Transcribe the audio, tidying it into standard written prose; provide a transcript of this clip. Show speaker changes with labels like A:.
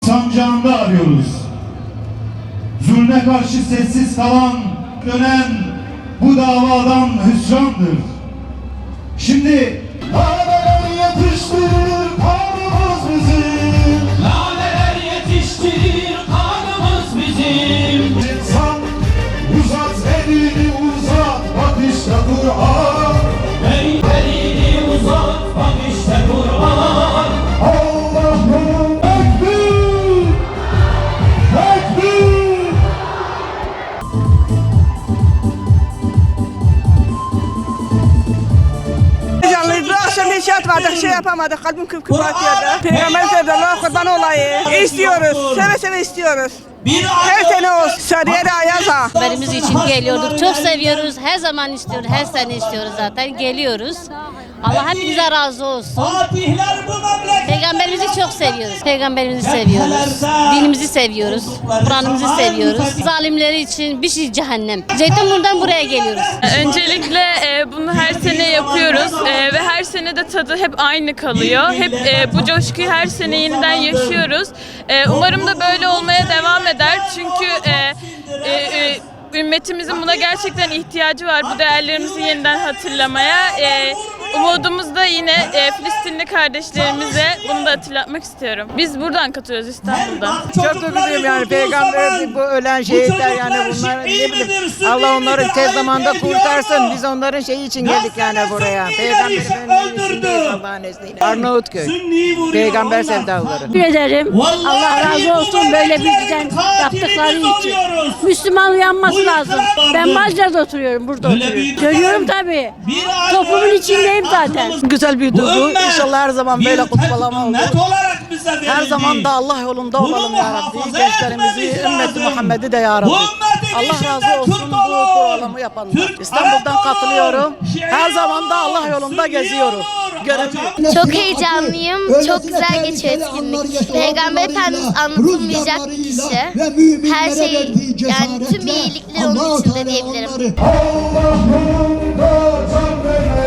A: sancağında arıyoruz. Zulme karşı sessiz kalan, dönen bu davadan hüsrandır. Şimdi laleler yetiştirir kanımız bizim.
B: Laleler yetiştirir kanımız bizim.
A: İnsan uzat elini uzat, bak işte Kur'an.
B: Elini uzat, bak işte Kur'an.
A: Allah'ım ekber, ekber.
C: Canlıydı. Akşam inşaat vardı. Şey yapamadık. Kalbim kıpkırmızı atıyordu. Peygamber sevdi. Allah'a kurban olayım. İstiyoruz. Seve seve istiyoruz. Her sene olsun. Sarıyer'e Ayaz'a.
D: Peygamberimiz için geliyorduk. Çok seviyoruz. Her zaman istiyoruz. Her sene istiyoruz zaten. Geliyoruz. Allah hepinize razı olsun.
B: Fatihler bu memlekette.
D: Peygamberimizi çok seviyoruz. Peygamberimizi seviyoruz. Dinimizi seviyoruz. Kur'an'ımızı seviyoruz. Zalimleri için bir şey cehennem. Zeytinburnu'dan buraya geliyoruz.
E: Öncelikle bunu her sene yapıyoruz ve her sene de tadı hep aynı kalıyor. Hep bu coşkuyu her sene yeniden yaşıyoruz. Umarım da böyle olmaya devam eder. Çünkü ümmetimizin buna gerçekten ihtiyacı var. Bu değerlerimizi yeniden hatırlamaya. Umudumuz da yine Filistinli kardeşlerimize bunu da hatırlatmak istiyorum. Biz buradan katılıyoruz, İstanbul'dan.
F: Çok duyguluyum yani peygamber bu ölen şehitler yani bunlar ne bileyim Allah onları tez zamanda kurtarsın. Biz onların şeyi için geldik yani buraya. Peygamberin içindeyiz Allah'ın izniyle. Arnavutköy. Peygamber sevdalıları.
G: Teşekkür ederim. Allah razı olsun böyle bir düzen yaptıkları için. Müslüman uyanması lazım. Ben Maçka'da oturuyorum, burada oturuyorum. Görüyorum tabii. Toplumun içindeyim zaten.
F: Güzel bir duygu. İnşallah her zaman böyle kutsalama olur.
B: Net olarak bize verildi.
F: Her zaman da Allah yolunda olalım ya Rabbi.
B: muhafaza
F: Gençlerimizi,
B: etmemiz
F: ümmeti
B: lazım.
F: Muhammed'i de ya Rabbi.
B: Bu ümmetin
F: Allah
B: içinde
F: razı olsun
B: Kürt
F: bu
B: olur.
F: programı yapanlar.
B: Türk,
F: İstanbul'dan
B: Arap olur,
F: katılıyorum.
B: Şii
F: Her zaman da Allah
B: olur,
F: yolunda
B: Sünni
F: geziyorum.
B: olur,
F: Görevliyim.
H: Çok heyecanlıyım. Çok güzel geçiyor etkinlik. Peygamber Efendimiz anlatılmayacak bir kişi. Her şey yani tüm iyilikler onun içinde diyebilirim.
A: Allah'ım da can vermesin.